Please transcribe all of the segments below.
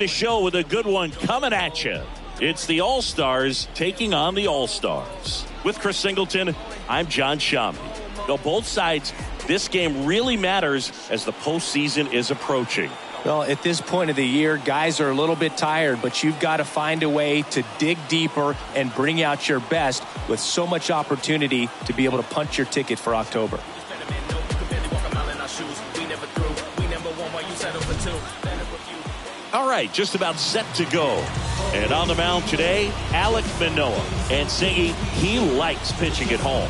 The show with a good one coming at you. It's the All-Stars taking on the All-Stars. With Chris Singleton, I'm John Shammy. Now, both sides, this game really matters as the postseason is approaching. Well, at this point of the year, guys are a little bit tired, but you've got to find a way to dig deeper and bring out your best with so much opportunity to be able to punch your ticket for October. All right, just about set to go. And on the mound today, Alek Manoah. And Singy, he likes pitching at home.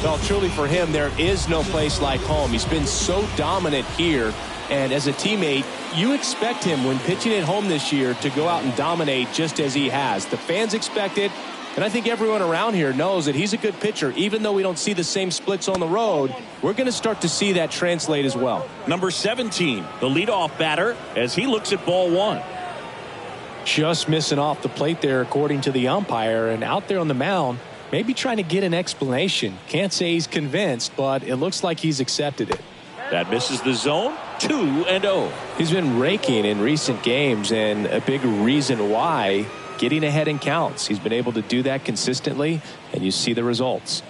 Well, truly for him, there is no place like home. He's been so dominant here. And as a teammate, you expect him when pitching at home this year to go out and dominate just as he has. The fans expect it. And I think everyone around here knows that he's a good pitcher. Even though we don't see the same splits on the road, we're going to start to see that translate as well. Number 17, the leadoff batter, as he looks at ball one. Just missing off the plate there, according to the umpire. And out there on the mound, maybe trying to get an explanation. Can't say he's convinced, but it looks like he's accepted it. That misses the zone. 2-0. He's been raking in recent games, and a big reason why, getting ahead in counts. He's been able to do that consistently, and you see the results.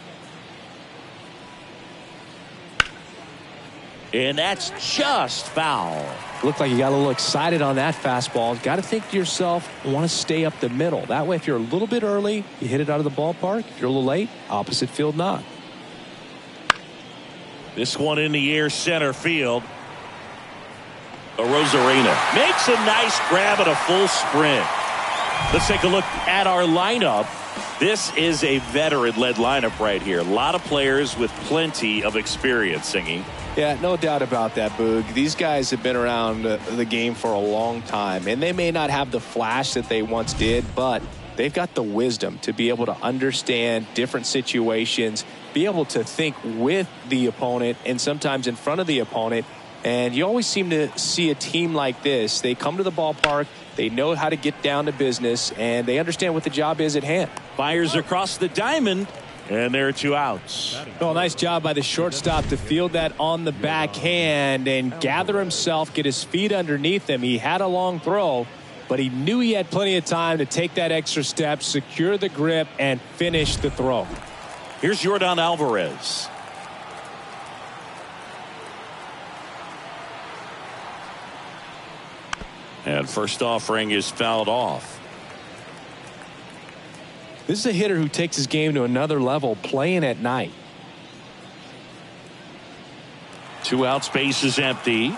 And that's just foul. Looked like you got a little excited on that fastball. Got to think to yourself, want to stay up the middle. That way, if you're a little bit early, you hit it out of the ballpark. If you're a little late, opposite field knock. This one in the air, center field. Arozarena makes a nice grab at a full sprint. Let's take a look at our lineup. This is a veteran-led lineup right here. A lot of players with plenty of experience, Singy. Yeah, no doubt about that, Boog. These guys have been around the game for a long time, and they may not have the flash that they once did, but they've got the wisdom to be able to understand different situations, be able to think with the opponent and sometimes in front of the opponent. And you always seem to see a team like this. They come to the ballpark, they know how to get down to business, and they understand what the job is at hand. Fires across the diamond, and there are 2 outs. Well, nice job by the shortstop to field that on the backhand and gather himself, get his feet underneath him. He had a long throw, but he knew he had plenty of time to take that extra step, secure the grip, and finish the throw. Here's Yordan Alvarez. And first offering is fouled off. This is a hitter who takes his game to another level, playing at night. 2 outs, base is empty.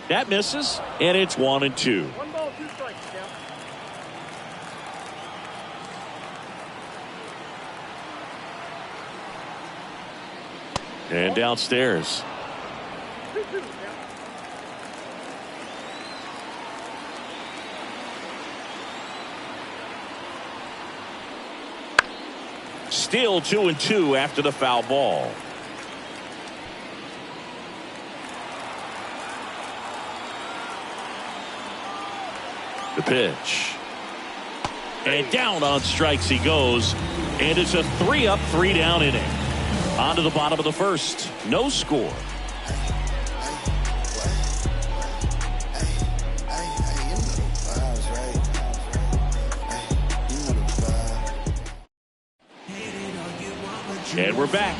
That misses, and it's 1-2. 1 ball, 2 strikes, Cal. And downstairs. 2-2, Cal. Still 2-2 after the foul ball. The pitch. And down on strikes he goes. And it's a 3-up, 3-down inning. On to the bottom of the first. No score. And we're back.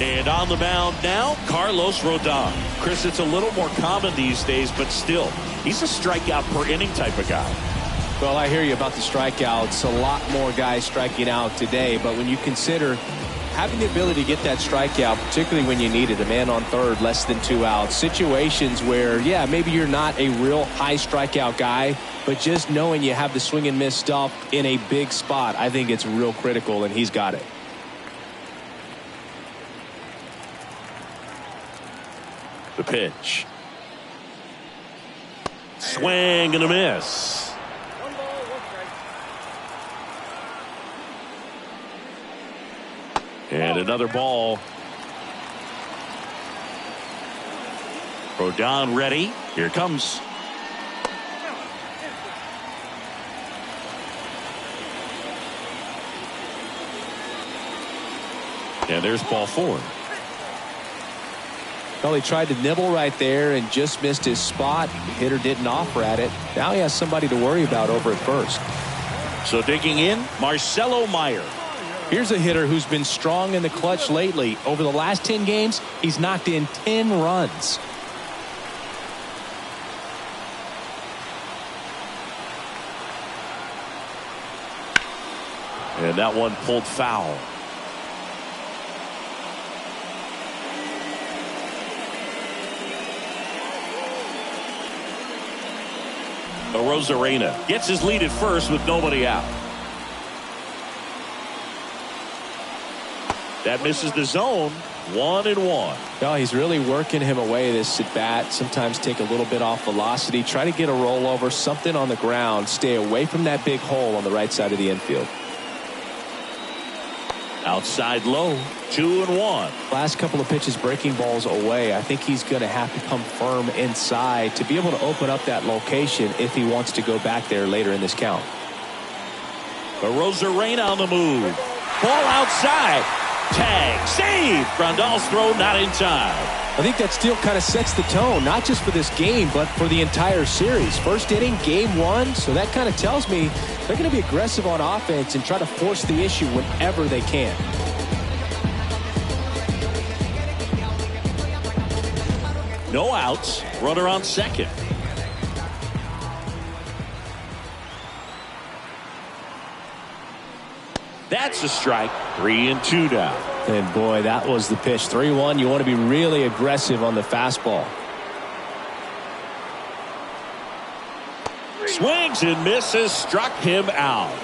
And on the mound now, Carlos Rodon. Chris, it's a little more common these days, but still, he's a strikeout per inning type of guy. Well, I hear you about the strikeouts. A lot more guys striking out today, but when you consider having the ability to get that strikeout, particularly when you need it, a man on third, less than 2 outs, situations where, yeah, maybe you're not a real high strikeout guy, but just knowing you have the swing and miss stuff in a big spot, I think it's real critical, and he's got it. The pitch. Swing and a miss. 1 ball, 1 strike. And another ball. Rodon ready. Here it comes. And there's ball 4. Well, he tried to nibble right there and just missed his spot. The hitter didn't offer at it. Now he has somebody to worry about over at first. So digging in, Marcelo Meyer. Here's a hitter who's been strong in the clutch lately. Over the last 10 games, he's knocked in 10 runs. And that one pulled foul. Arozarena gets his lead at first with nobody out. That misses the zone. 1-1. Well, he's really working him away this at bat. Sometimes take a little bit off velocity. Try to get a rollover, something on the ground. Stay away from that big hole on the right side of the infield. Outside low. 2-1. Last couple of pitches breaking balls away. I think he's going to have to come firm inside to be able to open up that location if he wants to go back there later in this count. Arozarena on the move. Ball outside. Tag. Save. Grandal's throw not in time. I think that still kind of sets the tone, not just for this game, but for the entire series. First inning, game 1. So that kind of tells me they're going to be aggressive on offense and try to force the issue whenever they can. No outs. Runner on second. That's a strike. 3-2 now. And boy, that was the pitch. 3-1. You want to be really aggressive on the fastball. Swings and misses. Struck him out.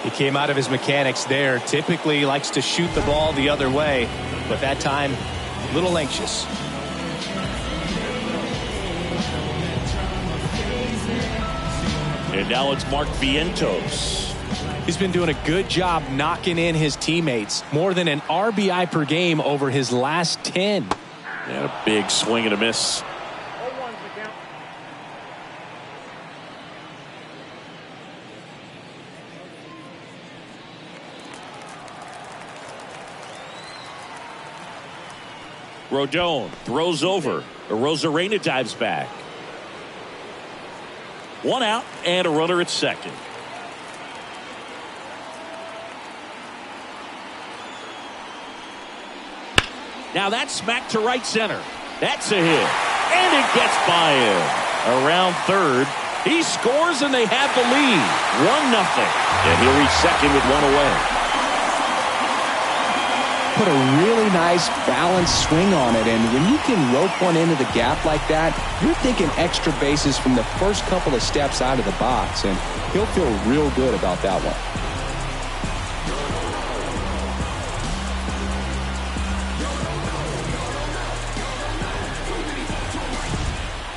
He came out of his mechanics there. Typically likes to shoot the ball the other way, but that time a little anxious. And now it's Mark Vientos. He's been doing a good job knocking in his teammates. More than an RBI per game over his last 10. And a big swing and a miss. 0-1 the count. Rodon throws over. Arozarena dives back. 1 out and a runner at second. Now that's smacked to right center. That's a hit. And it gets by him. Around third. He scores and they have the lead. 1-0. And he'll reach second with 1 away. Put a really nice balanced swing on it, and when you can rope one into the gap like that, you're thinking extra bases from the first couple of steps out of the box, and he'll feel real good about that one.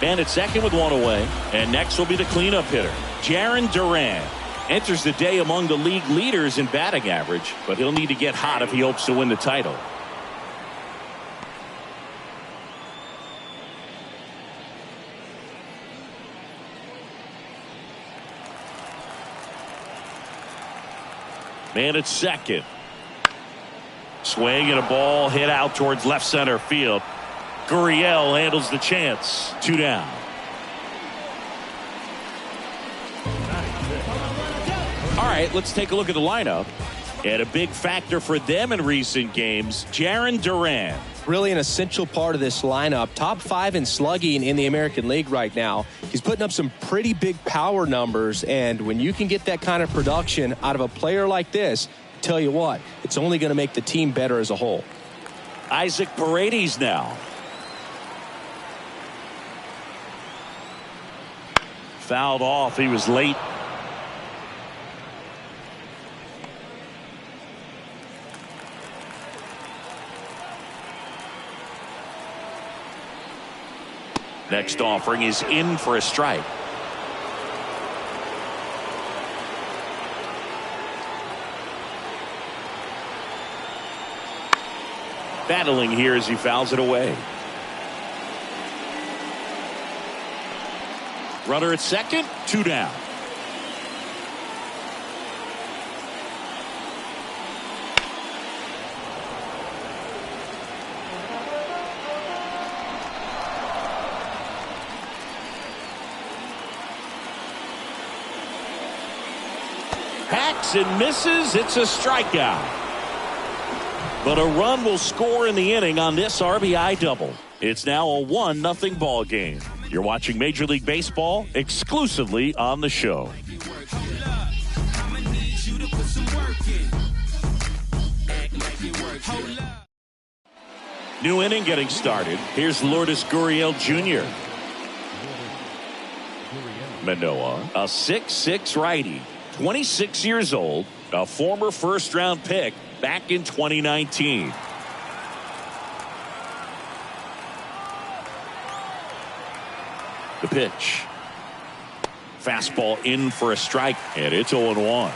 Man at second with 1 away. And next will be the cleanup hitter, Jarren Duran. Enters the day among the league leaders in batting average, but he'll need to get hot if he hopes to win the title. Man at second. Swing and a ball hit out towards left center field. Gurriel handles the chance. 2 down. All right, let's take a look at the lineup. And a big factor for them in recent games, Jarren Duran. Really an essential part of this lineup. Top 5 in slugging in the American League right now. He's putting up some pretty big power numbers, and when you can get that kind of production out of a player like this, tell you what, it's only going to make the team better as a whole. Isaac Paredes now. Fouled off. He was late. Next offering is in for a strike. Battling here as he fouls it away. Runner at second, 2 down. Hacks and misses. It's a strikeout. But a run will score in the inning on this RBI double. It's now a 1-0 ball game. You're watching Major League Baseball exclusively on the show. New inning getting started. Here's Lourdes Gurriel Jr. Manoah, a 6'6" righty, 26 years old, a former first-round pick back in 2019. The pitch. Fastball in for a strike, and it's 0-1.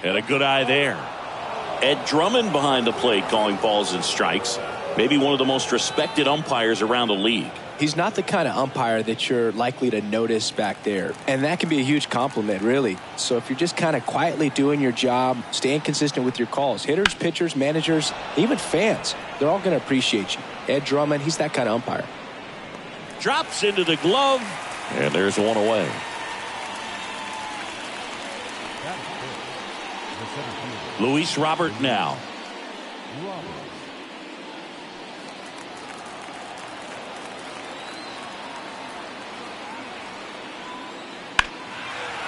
And a good eye there. Ed Drummond behind the plate calling balls and strikes. Maybe one of the most respected umpires around the league. He's not the kind of umpire that you're likely to notice back there. And that can be a huge compliment, really. So if you're just kind of quietly doing your job, staying consistent with your calls, hitters, pitchers, managers, even fans, they're all going to appreciate you. Ed Drummond, he's that kind of umpire. Drops into the glove, and there's one away. Luis Robert now.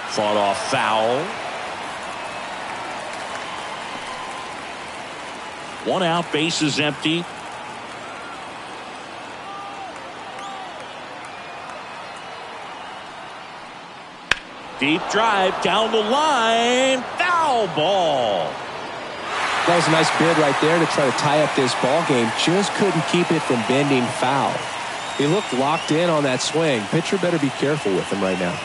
Fought off foul. 1 out, bases empty. Deep drive down the line. Foul ball. That was a nice bid right there to try to tie up this ball game. Just couldn't keep it from bending foul. He looked locked in on that swing. Pitcher better be careful with him right now.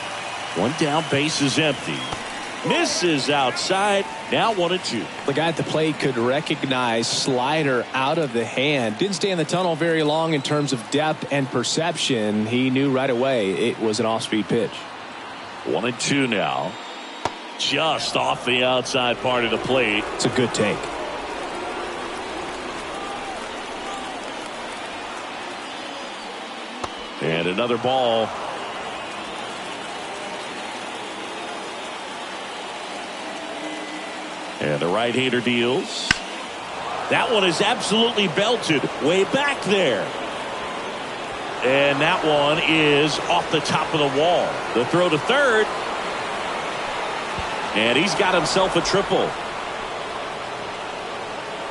1 down, bases empty. Misses outside. Now 1-2. The guy at the plate could recognize slider out of the hand. Didn't stay in the tunnel very long in terms of depth and perception. He knew right away it was an off-speed pitch. 1-2 now. Just off the outside part of the plate. It's a good take. And another ball. And the right-hander deals. That one is absolutely belted way back there. And that one is off the top of the wall. The throw to third. And he's got himself a triple.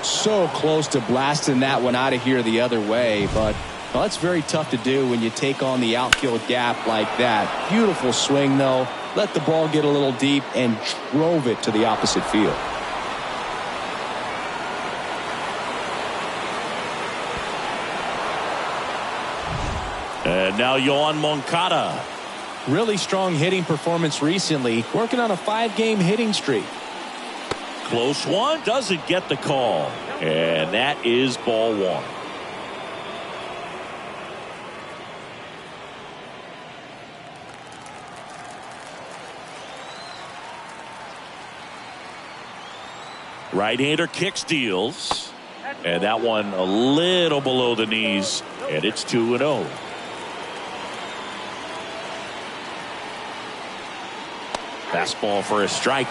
So close to blasting that one out of here the other way, but well, that's very tough to do when you take on the outfield gap like that. Beautiful swing, though. Let the ball get a little deep and drove it to the opposite field. And now Yoan Moncada. Really strong hitting performance recently. Working on a 5-game hitting streak. Close one. Doesn't get the call. And that is ball 1. Right-hander kicks, deals. And that one a little below the knees. And it's 2-0. Fastball for a strike.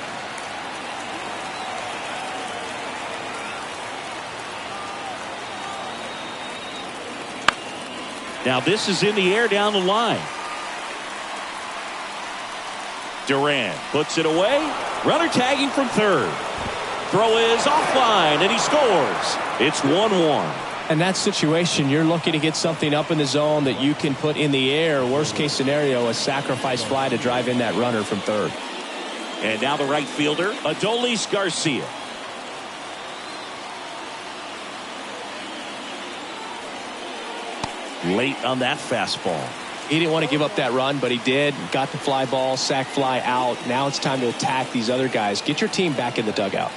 Now this is in the air down the line. Duran puts it away. Runner tagging from third. Throw is offline, and he scores. It's 1-1. In that situation, you're looking to get something up in the zone that you can put in the air. Worst case scenario, a sacrifice fly to drive in that runner from third. And now the right fielder, Adolis Garcia. Late on that fastball. He didn't want to give up that run, but he did. Got the fly ball, sac fly out. Now it's time to attack these other guys. Get your team back in the dugout.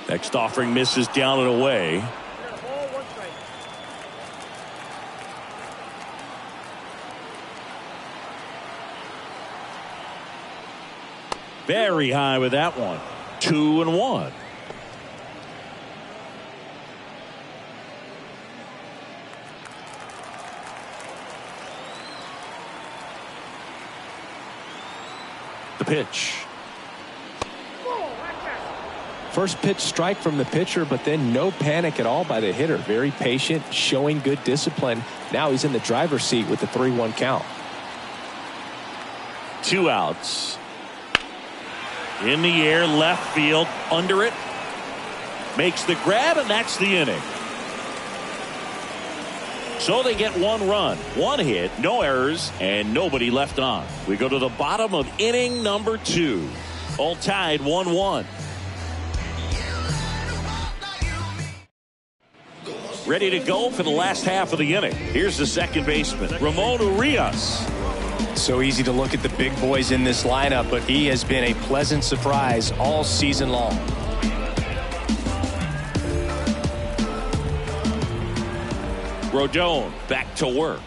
Next offering misses down and away. Ball, one strike. Very high with that one. 2-1. The pitch. First pitch strike from the pitcher, but then no panic at all by the hitter. Very patient, showing good discipline. Now he's in the driver's seat with the 3-1 count. 2 outs. In the air, left field, under it. Makes the grab, and that's the inning. So they get 1 run, 1 hit, no errors, and nobody left on. We go to the bottom of inning number 2. All tied 1-1. Ready to go for the last half of the inning. Here's the second baseman, Ramon Urias. So easy to look at the big boys in this lineup, but he has been a pleasant surprise all season long. Rodon back to work.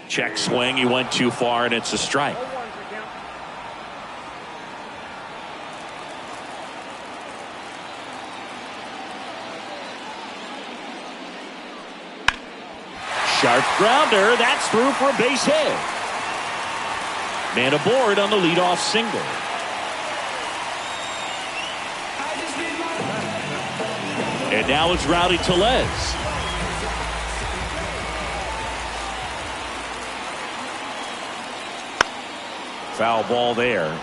Check swing. He went too far, and it's a strike. 0-1's the count. Sharp grounder. That's through for a base hit. Man aboard on the leadoff single. And now it's Rowdy Tellez. Foul ball there.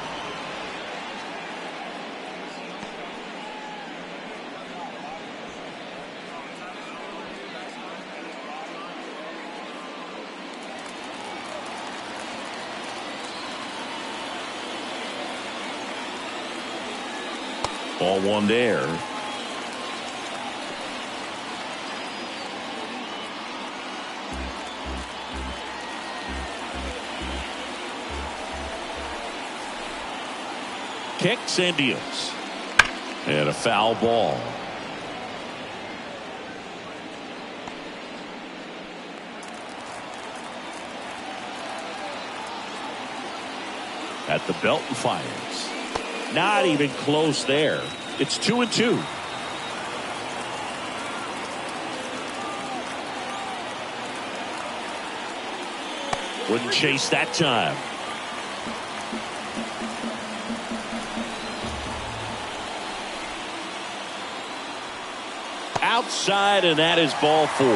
Ball 1 there. Kicks and deals. And a foul ball. At the belt and fires. Not even close there. It's 2-2. Wouldn't chase that time. Outside, and that is ball 4.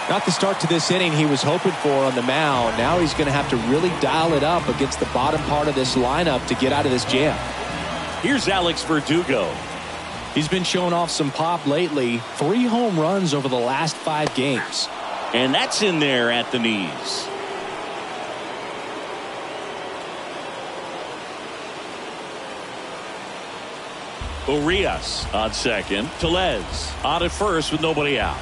Not the start to this inning he was hoping for on the mound. Now he's going to have to really dial it up against the bottom part of this lineup to get out of this jam. Here's Alex Verdugo. He's been showing off some pop lately. 3 home runs over the last 5 games. And that's in there at the knees. Urias on second. Tellez on at first with nobody out.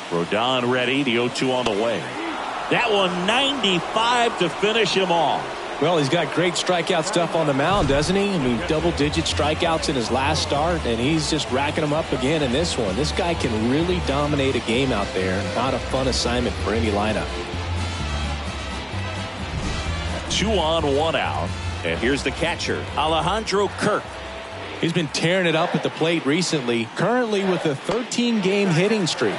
Rodon ready. The 0-2 on the way. That one 95 to finish him off. Well, he's got great strikeout stuff on the mound, doesn't he? I mean, double-digit strikeouts in his last start, and he's just racking them up again in this one. This guy can really dominate a game out there. Not a fun assignment for any lineup. 2 on, 1 out. And here's the catcher, Alejandro Kirk. He's been tearing it up at the plate recently, currently with a 13-game hitting streak.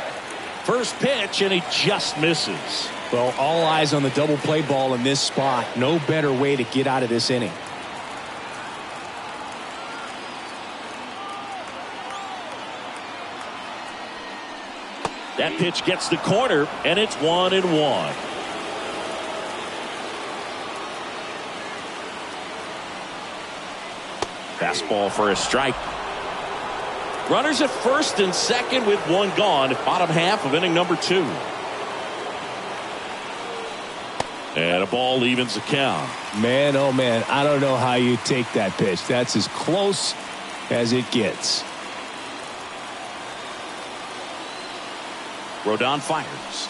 First pitch, and he just misses. Well, all eyes on the double play ball in this spot. No better way to get out of this inning. That pitch gets the corner, and it's 1-1. Fastball for a strike. Runners at first and second with 1 gone. Bottom half of inning number 2. And a ball evens the count. Man, oh man, I don't know how you take that pitch. That's as close as it gets. Rodon fires.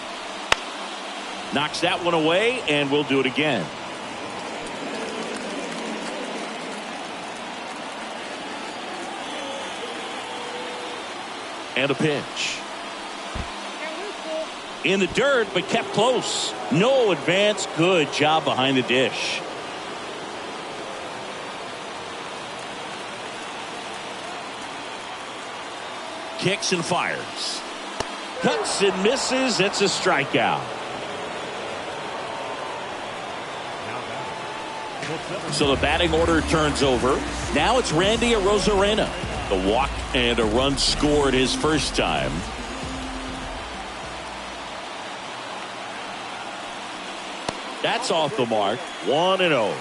Knocks that one away, and we'll do it again. And a pitch. In the dirt, but kept close. No advance. Good job behind the dish. Kicks and fires. Cuts and misses. It's a strikeout. So the batting order turns over. Now it's Randy Arozarena. The walk and a run scored his first time. That's off the mark. 1-0.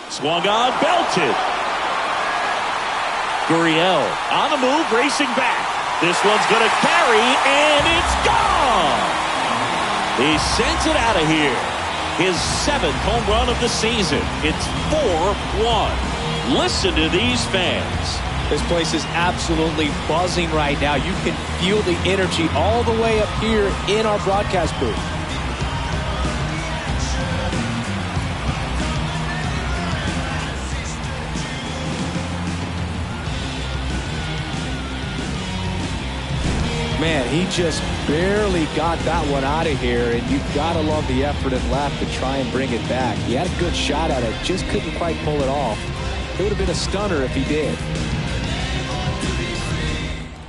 Swung on, belted. Gurriel on the move, racing back. This one's going to carry, and it's gone. He sends it out of here. His 7th home run of the season. It's 4-1. Listen to these fans. This place is absolutely buzzing right now. You can feel the energy all the way up here in our broadcast booth. Man, he just barely got that one out of here, and you've got to love the effort and left to try and bring it back. He had a good shot at it, just couldn't quite pull it off. It would have been a stunner if he did.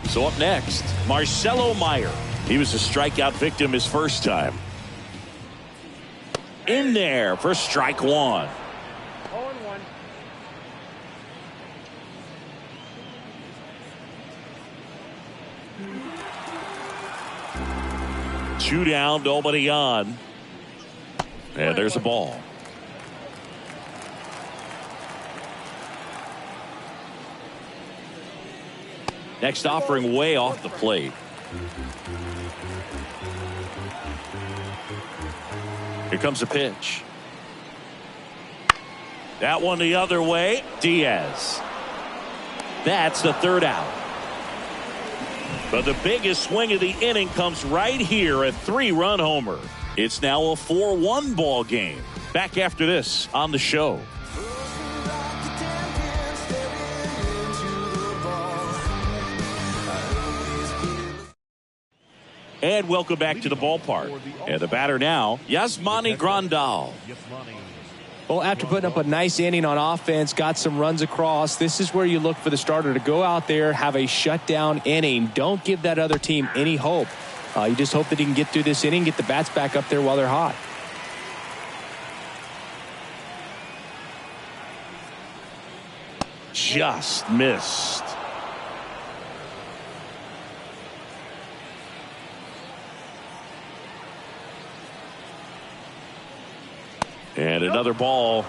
So up next, Marcelo Meyer. He was a strikeout victim his first time. In there for strike one. 0-1. 2 down, nobody on. And there's a ball. Next offering way off the plate. Here comes a pitch. That one the other way. Diaz. That's the 3rd out. But the biggest swing of the inning comes right here, a 3-run homer. It's now a 4-1 ball game. Back after this on the show. And welcome back to the ballpark. And the batter now, Yasmani Grandal. Well, after putting up a nice inning on offense, got some runs across, this is where you look for the starter to go out there, have a shutdown inning. Don't give that other team any hope. You just hope that he can get through this inning, get the bats back up there while they're hot. Just missed. And another ball.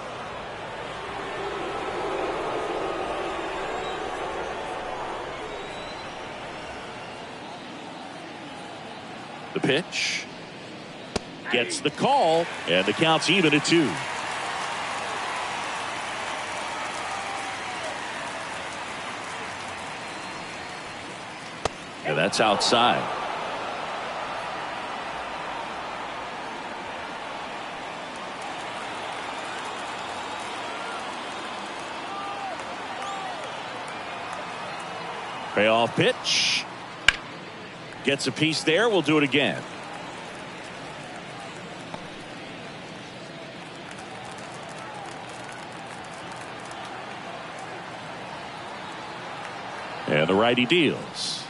The pitch. Gets the call. And the count's even at 2. And that's outside. Payoff pitch. Gets a piece there. We'll do it again. And the righty deals.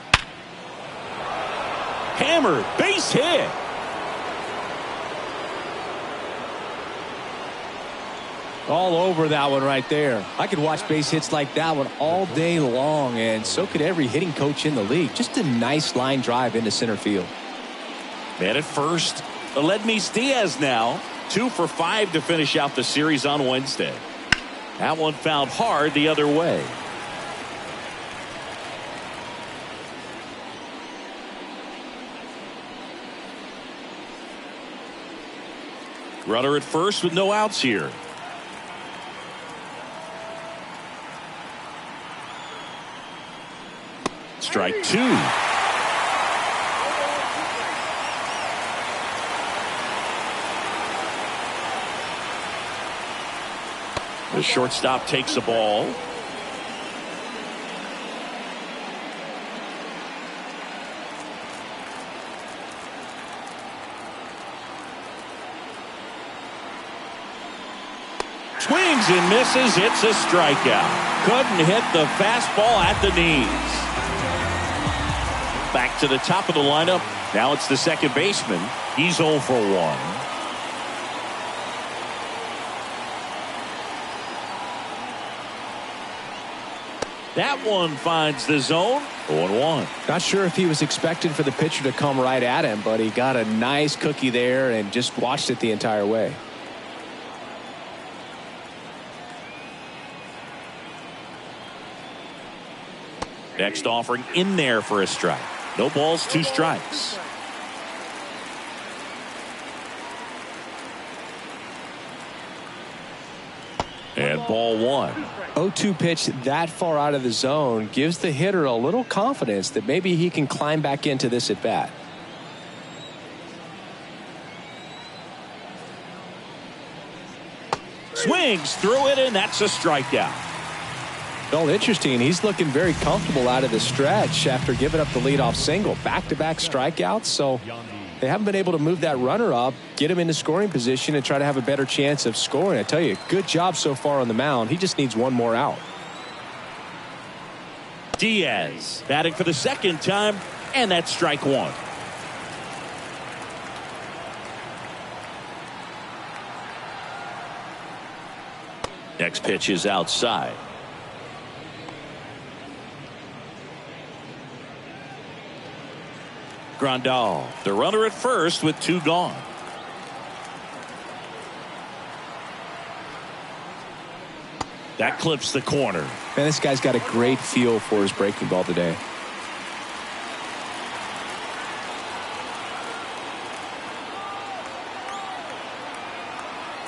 Hammered. Base hit. All over that one right there. I could watch base hits like that one all day long, and so could every hitting coach in the league. Just a nice line drive into center field. Man at first, Aledmys Diaz now 2 for 5 to finish out the series on Wednesday. That one found hard the other way. Runner at first with no outs here. Strike two. The shortstop takes a ball. Swings and misses. It's a strikeout. Couldn't hit the fastball at the knees. Back to the top of the lineup. Now it's the second baseman. He's 0 for 1. That one finds the zone. 0-1. Not sure if he was expecting for the pitcher to come right at him, but he got a nice cookie there and just watched it the entire way. Next offering in there for a strike. No balls, 2 strikes. And ball 1. 0-2 pitch that far out of the zone gives the hitter a little confidence that maybe he can climb back into this at bat. Swings through it, and that's a strikeout. Well, interesting. He's looking very comfortable out of the stretch after giving up the leadoff single. Back-to-back strikeouts, so they haven't been able to move that runner up, get him into scoring position, and try to have a better chance of scoring. I tell you, good job so far on the mound. He just needs one more out. Diaz batting for the second time, and that's strike 1. Next pitch is outside. Grandal, the runner at first with 2 gone. That clips the corner. Man, this guy's got a great feel for his breaking ball today.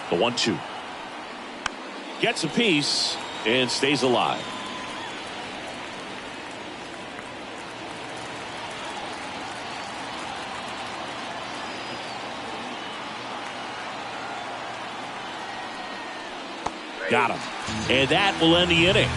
The 1-2. Gets a piece and stays alive. Got him. And that will end the inning.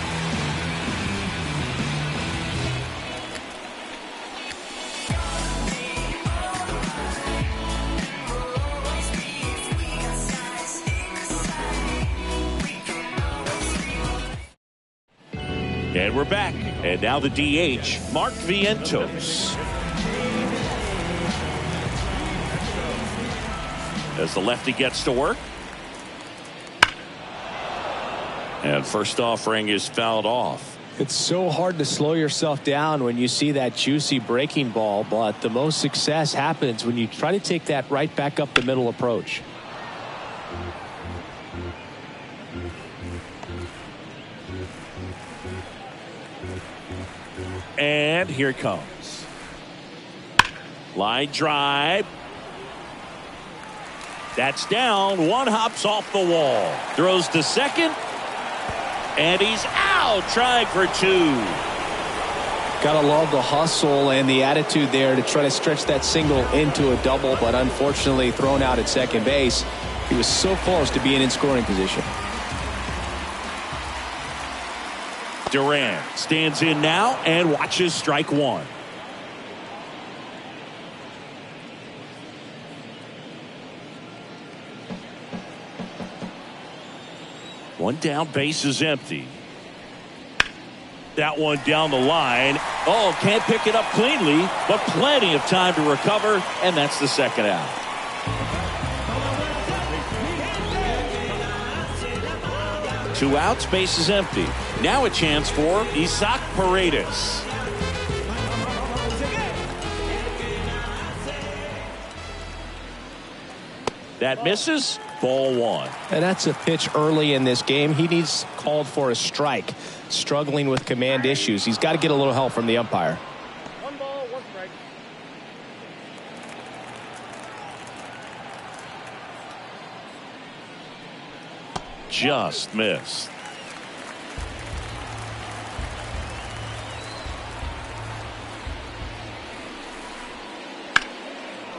And we're back. And now the DH, Mark Vientos. As the lefty gets to work. And first offering is fouled off. It's so hard to slow yourself down when you see that juicy breaking ball, but the most success happens when you try to take that right back up the middle approach. And here it comes. Line drive. That's down. One hops off the wall. Throws to second. And he's out, trying for 2. Gotta love the hustle and the attitude there to try to stretch that single into a double, but unfortunately thrown out at second base. He was so close to being in scoring position. Duran stands in now and watches strike 1. One down, base is empty. That one down the line. Oh, can't pick it up cleanly, but plenty of time to recover, and that's the second out. Two outs, base is empty. Now a chance for Isaac Paredes. That misses. Ball 1. And that's a pitch early in this game. He needs called for a strike. Struggling with command issues. He's got to get a little help from the umpire. 1 ball, 1 strike. just missed.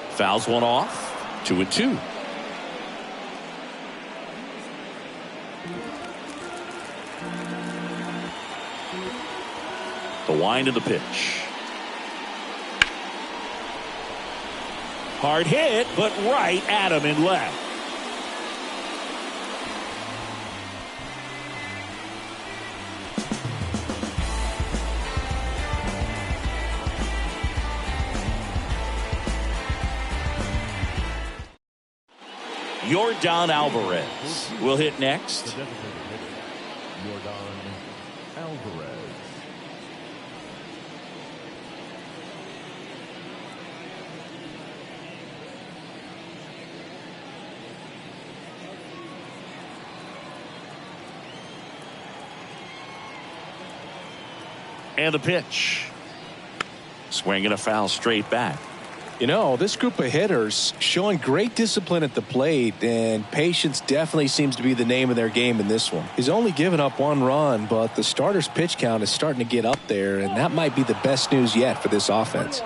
Fouls one off. 2-2. The wind of the pitch. Hard hit, but right at him in left. Yordan Alvarez will hit next. Yordan Alvarez. And the pitch. Swinging a foul straight back. You know, this group of hitters showing great discipline at the plate, and patience definitely seems to be the name of their game in this one. He's only given up 1 run, but the starter's pitch count is starting to get up there, and that might be the best news yet for this offense.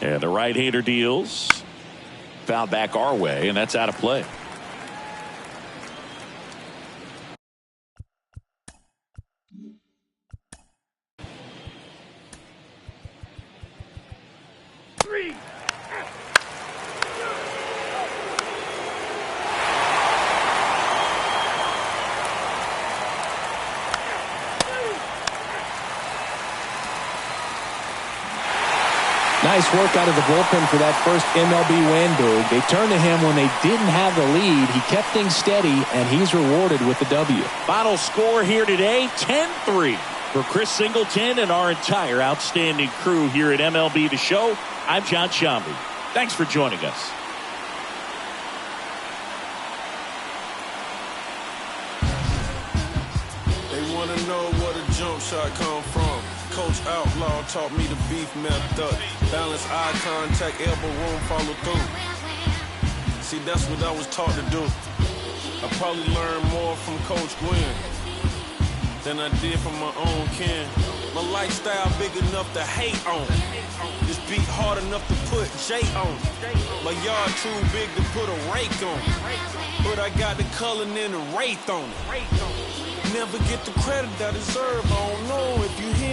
And the right-hander deals. Foul back our way, and that's out of play. Nice work out of the bullpen for that first MLB win, Boog. They turned to him when they didn't have the lead. He kept things steady, and he's rewarded with the W. Final score here today, 10-3. For Chris Singleton and our entire outstanding crew here at MLB The Show, I'm John Sciambi. Thanks for joining us. They want to know where the jump shot come from. Coach Outlaw taught me the beef method. Balance eye contact, elbow room, follow through. See, that's what I was taught to do. I probably learned more from Coach Gwynn than I did from my own kin. My lifestyle big enough to hate on. This beat hard enough to put J on. My yard too big to put a rake on. But I got the Cullen and the Wraith on it. Never get the credit I deserve. I don't know if you hear